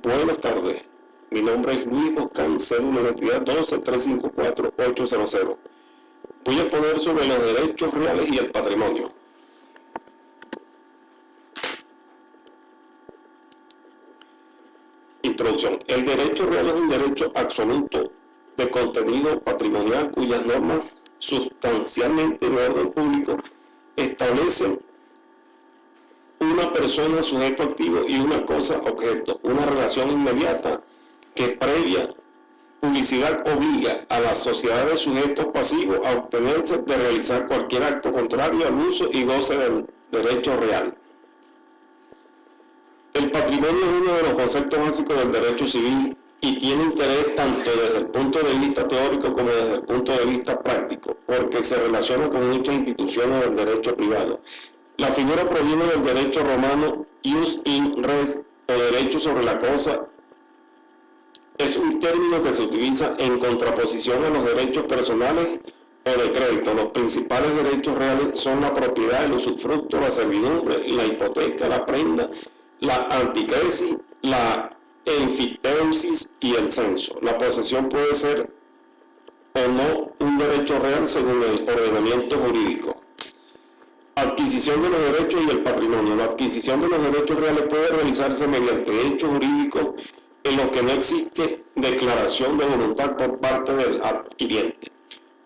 Buenas tardes. Mi nombre es Luis Boscán, cédula de identidad 12354800. Voy a exponer sobre los derechos reales y el patrimonio. Introducción. El derecho real es un derecho absoluto de contenido patrimonial cuyas normas sustancialmente de orden público establecen una persona, sujeto activo, y una cosa, objeto, una relación inmediata que previa publicidad obliga a las sociedades sujetos pasivos a obtenerse de realizar cualquier acto contrario al uso y goce del derecho real. El patrimonio es uno de los conceptos básicos del derecho civil y tiene interés tanto desde el punto de vista teórico como desde el punto de vista práctico, porque se relaciona con muchas instituciones del derecho privado. La figura proviene del derecho romano ius in res, o derecho sobre la cosa. Es un término que se utiliza en contraposición a los derechos personales o de crédito. Los principales derechos reales son la propiedad, el usufructo, la servidumbre, la hipoteca, la prenda, la anticresis, la enfiteusis y el censo. La posesión puede ser o no un derecho real según el ordenamiento jurídico. Adquisición de los derechos y el patrimonio. La adquisición de los derechos reales puede realizarse mediante hechos jurídicos en los que no existe declaración de voluntad por parte del adquiriente,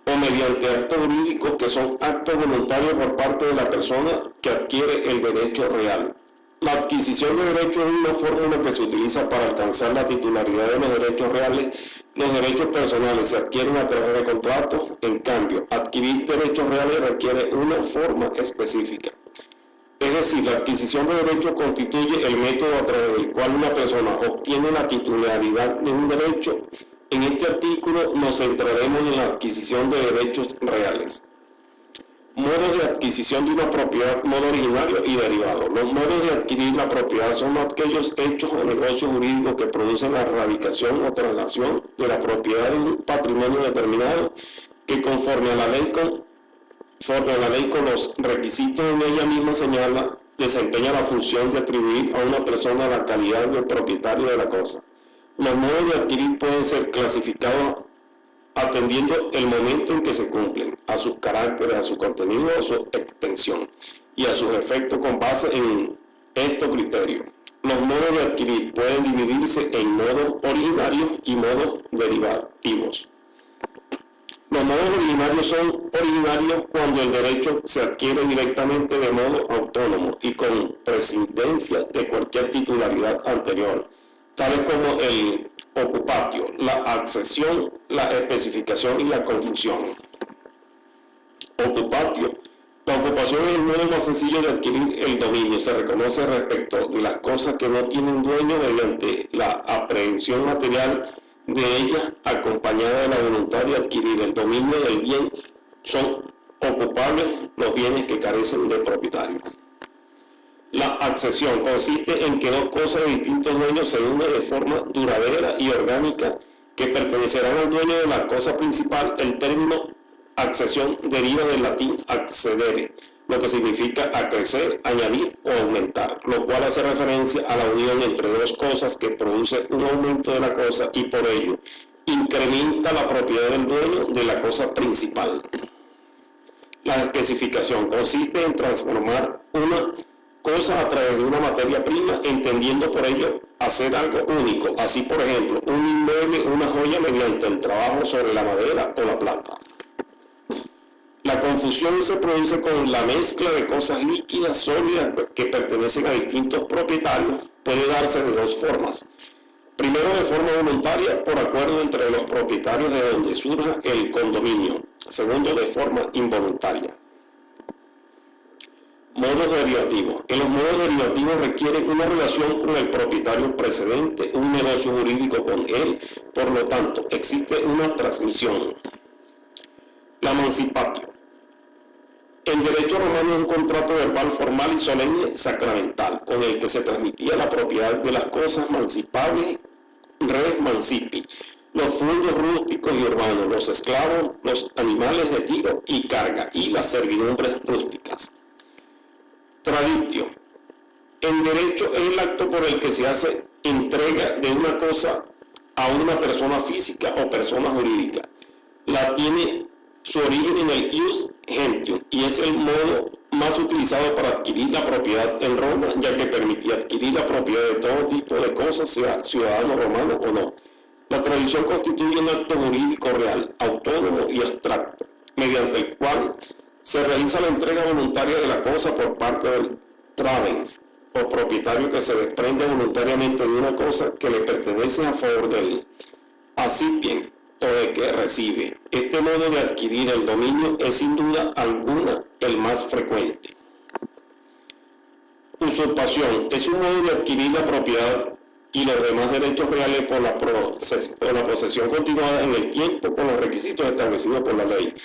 o mediante actos jurídicos que son actos voluntarios por parte de la persona que adquiere el derecho real. La adquisición de derechos es una fórmula que se utiliza para alcanzar la titularidad de los derechos reales. Los derechos personales se adquieren a través de contratos. En cambio, adquirir derechos reales requiere una forma específica. Es decir, la adquisición de derechos constituye el método a través del cual una persona obtiene la titularidad de un derecho. En este artículo nos centraremos en la adquisición de derechos reales. Modos de adquisición de una propiedad, modo originario y derivado. Los modos de adquirir la propiedad son aquellos hechos o negocios jurídicos que producen la erradicación o traslación de la propiedad de un patrimonio determinado que conforme a la ley con los requisitos en ella misma señala, desempeña la función de atribuir a una persona la calidad de propietario de la cosa. Los modos de adquirir pueden ser clasificados atendiendo el momento en que se cumplen, a sus caracteres, a su contenido, a su extensión y a sus efectos con base en estos criterios. Los modos de adquirir pueden dividirse en modos originarios y modos derivativos. Los modos originarios son originarios cuando el derecho se adquiere directamente de modo autónomo y con prescindencia de cualquier titularidad anterior, tales como el ocupatio, la accesión, la especificación y la confusión. Ocupatio. La ocupación es el modo más sencillo de adquirir el dominio. Se reconoce respecto de las cosas que no tienen dueño mediante la aprehensión material de ellas, acompañada de la voluntad de adquirir el dominio del bien. Son ocupables los bienes que carecen de propietario. La accesión consiste en que dos cosas de distintos dueños se unen de forma duradera y orgánica que pertenecerán al dueño de la cosa principal. El término accesión deriva del latín accedere, lo que significa acrecer, añadir o aumentar, lo cual hace referencia a la unión entre dos cosas que produce un aumento de la cosa y por ello incrementa la propiedad del dueño de la cosa principal. La especificación consiste en transformar una cosa a través de una materia prima, entendiendo por ello hacer algo único. Así, por ejemplo, un inmueble, una joya mediante el trabajo sobre la madera o la plata. La confusión se produce con la mezcla de cosas líquidas, sólidas, que pertenecen a distintos propietarios. Puede darse de dos formas. Primero, de forma voluntaria, por acuerdo entre los propietarios de donde surja el condominio. Segundo, de forma involuntaria. Modos derivativos. En los modos derivativos requieren una relación con el propietario precedente, un negocio jurídico con él, por lo tanto, existe una transmisión. La emancipatio. En derecho romano es un contrato verbal formal y solemne sacramental, con el que se transmitía la propiedad de las cosas mancipables, res mancipi, los fundos rústicos y urbanos, los esclavos, los animales de tiro y carga, y las servidumbres rústicas. Traditio. En derecho es el acto por el que se hace entrega de una cosa a una persona física o persona jurídica. La tiene su origen en el ius gentium y es el modo más utilizado para adquirir la propiedad en Roma, ya que permitía adquirir la propiedad de todo tipo de cosas, sea ciudadano romano o no. La tradición constituye un acto jurídico real, autónomo y abstracto, mediante el cual se realiza la entrega voluntaria de la cosa por parte del tradens, o propietario que se desprende voluntariamente de una cosa que le pertenece a favor del accipient o de que recibe. Este modo de adquirir el dominio es sin duda alguna el más frecuente. Usurpación es un modo de adquirir la propiedad y los demás derechos reales por la posesión continuada en el tiempo con los requisitos establecidos por la ley.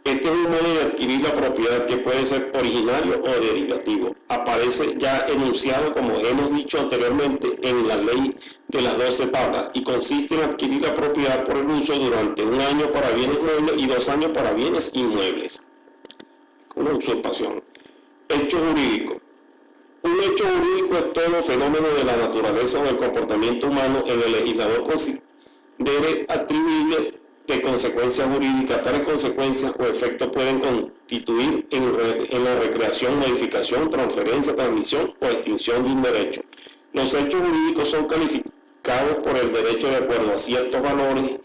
Este es un modo de adquirir la propiedad que puede ser originario o derivativo. Aparece ya enunciado, como hemos dicho anteriormente, en la ley de las 12 tablas y consiste en adquirir la propiedad por el uso durante 1 año para bienes muebles y 2 años para bienes inmuebles. Una usurpación. Hecho jurídico. Un hecho jurídico es todo fenómeno de la naturaleza o del comportamiento humano en el legislador debe atribuirle de consecuencias jurídicas. Tales consecuencias o efectos pueden constituir en la recreación, modificación, transferencia, transmisión o extinción de un derecho. Los hechos jurídicos son calificados por el derecho de acuerdo a ciertos valores,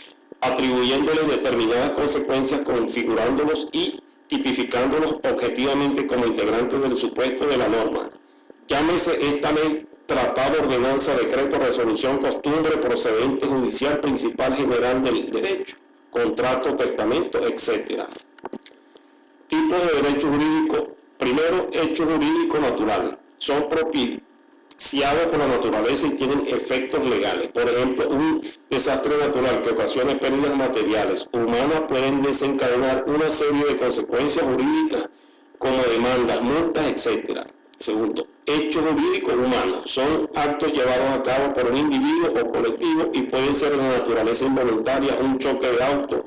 atribuyéndoles determinadas consecuencias, configurándolos y tipificándolos objetivamente como integrantes del supuesto de la norma. Llámese esta ley tratado, ordenanza, decreto, resolución, costumbre, procedente judicial, principal general del derecho, contrato, testamento, etc. Tipos de derecho jurídico. Primero, hecho jurídico natural. Son propiciados por la naturaleza y tienen efectos legales. Por ejemplo, un desastre natural que ocasione pérdidas materiales humanas pueden desencadenar una serie de consecuencias jurídicas como demandas, multas, etc. Segundo, hechos jurídicos humanos. Son actos llevados a cabo por un individuo o colectivo y pueden ser de naturaleza involuntaria, un choque de auto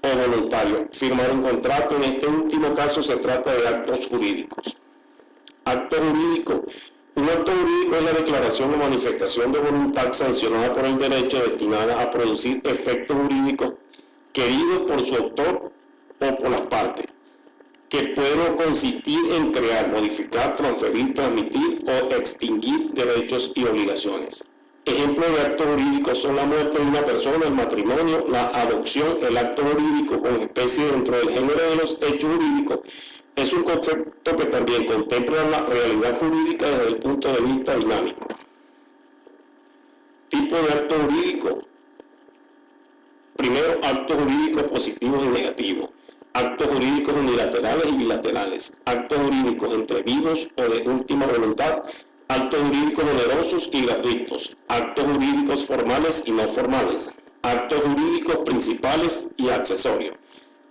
o voluntario. Firmar un contrato, en este último caso se trata de actos jurídicos. Acto jurídico. Un acto jurídico es la declaración o manifestación de voluntad sancionada por el derecho destinada a producir efectos jurídicos queridos por su autor o por las partes, que pueden consistir en crear, modificar, transferir, transmitir o extinguir derechos y obligaciones. Ejemplos de actos jurídicos son la muerte de una persona, el matrimonio, la adopción. El acto jurídico como especie dentro del género de los hechos jurídicos es un concepto que también contempla la realidad jurídica desde el punto de vista dinámico. Tipo de acto jurídico. Primero, actos jurídicos positivos y negativos. Actos jurídicos unilaterales y bilaterales, actos jurídicos entre vivos o de última voluntad, actos jurídicos onerosos y gratuitos, actos jurídicos formales y no formales, actos jurídicos principales y accesorios,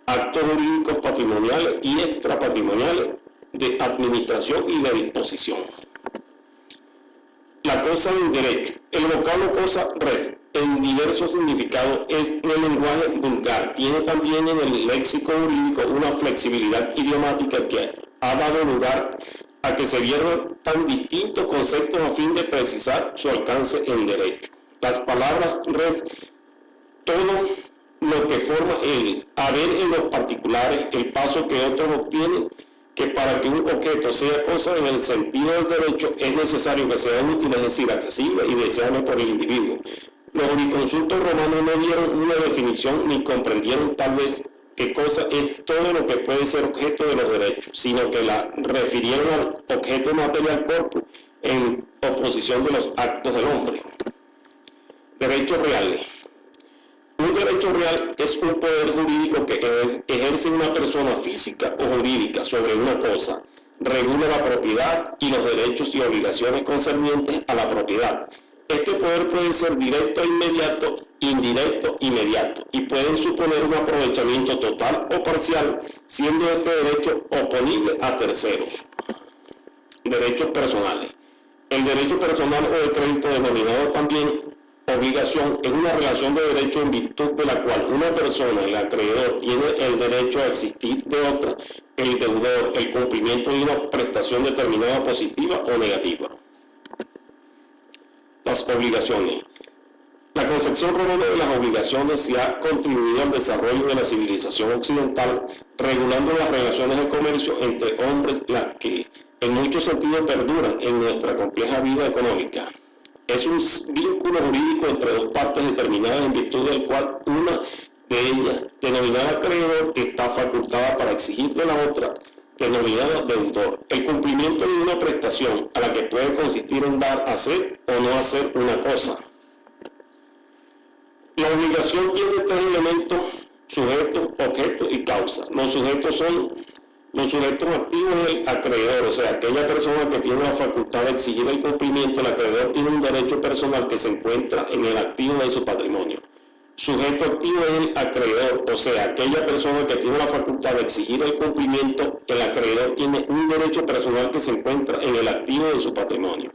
actos jurídicos patrimoniales y extrapatrimoniales, de administración y de disposición. La cosa del derecho. El vocablo cosa res, en diversos significados, es en el lenguaje vulgar. Tiene también en el léxico jurídico una flexibilidad idiomática que ha dado lugar a que se vieran tan distintos conceptos a fin de precisar su alcance en derecho. Las palabras res, todo lo que forma el haber en los particulares, el paso que otros obtienen, que para que un objeto sea cosa en el sentido del derecho es necesario que sea útil, es decir, accesible y deseable por el individuo. Los jurisconsultos romanos no dieron una definición ni comprendieron tal vez qué cosa es todo lo que puede ser objeto de los derechos, sino que la refirieron al objeto material corpus en oposición de los actos del hombre. Derechos reales. Un derecho real es un poder jurídico que ejerce una persona física o jurídica sobre una cosa, regula la propiedad y los derechos y obligaciones concernientes a la propiedad. Este poder puede ser directo e inmediato, indirecto, inmediato, y pueden suponer un aprovechamiento total o parcial, siendo este derecho oponible a terceros. Derechos personales. El derecho personal o de crédito, denominado también obligación, es una relación de derecho en virtud de la cual una persona, el acreedor, tiene el derecho a existir de otra, el deudor, el cumplimiento de una prestación determinada positiva o negativa. Las obligaciones. La concepción romana de las obligaciones se ha contribuido al desarrollo de la civilización occidental, regulando las relaciones de comercio entre hombres, las que en muchos sentidos perduran en nuestra compleja vida económica. Es un vínculo jurídico entre dos partes determinadas en virtud del cual una de ellas, denominada acreedor, está facultada para exigir de la otra, denominada deudor, el cumplimiento de una prestación a la que puede consistir en dar, hacer o no hacer una cosa. La obligación tiene tres elementos: sujeto, objeto y causa. Los sujetos activos del acreedor, o sea, aquella persona que tiene la facultad de exigir el cumplimiento. El acreedor tiene un derecho personal que se encuentra en el activo de su patrimonio. Sujeto activo es el acreedor, o sea, aquella persona que tiene la facultad de exigir el cumplimiento. El acreedor tiene un derecho personal que se encuentra en el activo de su patrimonio.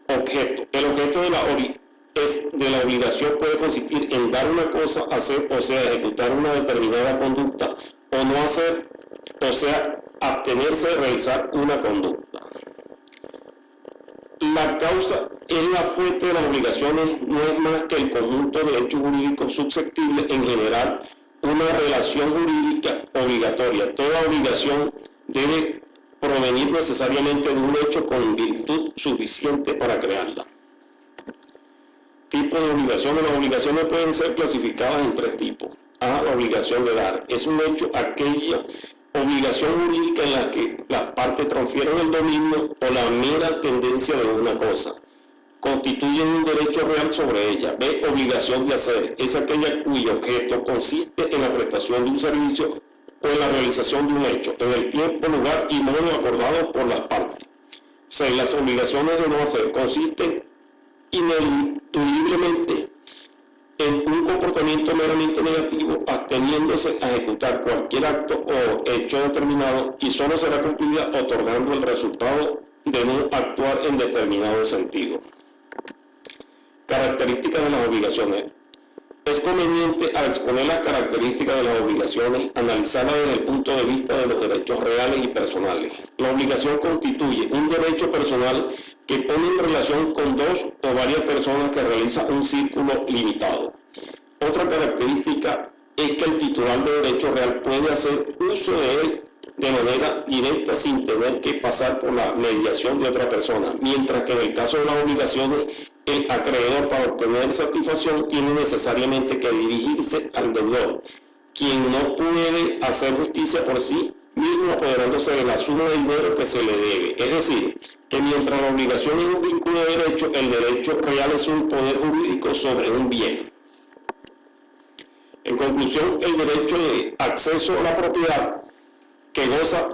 Objeto. El objeto de la obligación puede consistir en dar una cosa, hacer, o sea, ejecutar una determinada conducta, o no hacer, o sea, abstenerse de realizar una conducta. La causa es la fuente de las obligaciones, no es más que el conjunto de hechos jurídicos susceptibles, en general, una relación jurídica obligatoria. Toda obligación debe provenir necesariamente de un hecho con virtud suficiente para crearla. Tipos de obligaciones. Las obligaciones pueden ser clasificadas en tres tipos. A, la obligación de dar. Es un hecho, aquella obligación jurídica en la que las partes transfieren el dominio o la mera tendencia de una cosa. Constituyen un derecho real sobre ella. B, obligación de hacer. Es aquella cuyo objeto consiste en la prestación de un servicio o en la realización de un hecho, en el tiempo, lugar y modo acordado por las partes. C, las obligaciones de no hacer consisten ineludiblemente en un comportamiento meramente negativo, absteniéndose a ejecutar cualquier acto o hecho determinado, y solo será cumplida otorgando el resultado de no actuar en determinado sentido. Características de las obligaciones. Es conveniente, al exponer las características de las obligaciones, analizarlas desde el punto de vista de los derechos reales y personales. La obligación constituye un derecho personal que pone en relación con dos o varias personas que realizan un círculo limitado. Otra característica es que el titular de derecho real puede hacer uso de él de manera directa sin tener que pasar por la mediación de otra persona, mientras que en el caso de las obligaciones, el acreedor, para obtener satisfacción, tiene necesariamente que dirigirse al deudor, quien no puede hacer justicia por sí mismo apoderándose de la suma de dinero que se le debe. Es decir, que mientras la obligación es un vínculo de derecho, el derecho real es un poder jurídico sobre un bien. En conclusión, el derecho de acceso a la propiedad, que goza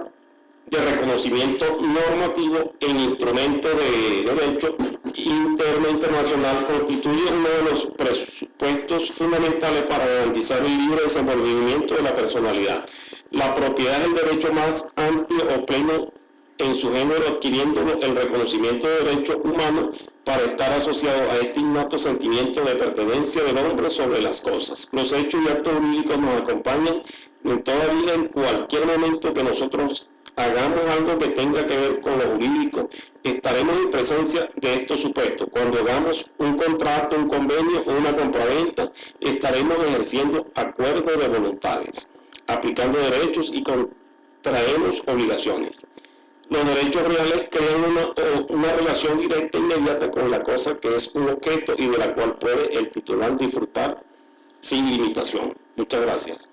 de reconocimiento normativo en instrumentos de derecho interno e internacional, constituye uno de los presupuestos fundamentales para garantizar el libre desenvolvimiento de la personalidad. La propiedad es el derecho más amplio o pleno en su género, adquiriendo el reconocimiento de derechos humanos para estar asociado a este innato sentimiento de pertenencia del hombre sobre las cosas. Los hechos y actos jurídicos nos acompañan en toda vida, en cualquier momento que nosotros hagamos algo que tenga que ver con lo jurídico, estaremos en presencia de estos supuestos. Cuando hagamos un contrato, un convenio o una compraventa, estaremos ejerciendo acuerdos de voluntades, aplicando derechos y contraemos obligaciones. Los derechos reales crean una relación directa e inmediata con la cosa que es un objeto y de la cual puede el titular disfrutar sin limitación. Muchas gracias.